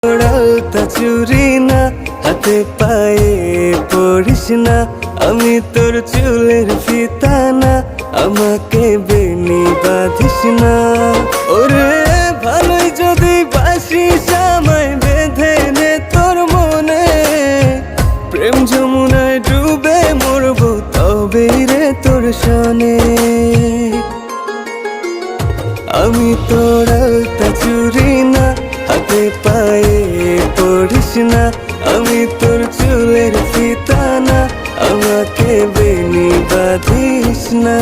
আলতা চুরি না, হাতে পায়ে পড়িস না, আমি তোর চুলের ফিতা না, আমাকে বেনি বাঁধিস না। ওরে ভালোই যদি বাসিস আমায় বেঁধে নে তোর মনে, প্রেম যমুনায় ডুবে মরবো তবে রে তোর সনে। আমি তোর আলতা চুরি না, হাতে পায়ে পড়িস না, আমি তোর চুলের ফিতা না, আমাকে বেনি বাঁধিস না।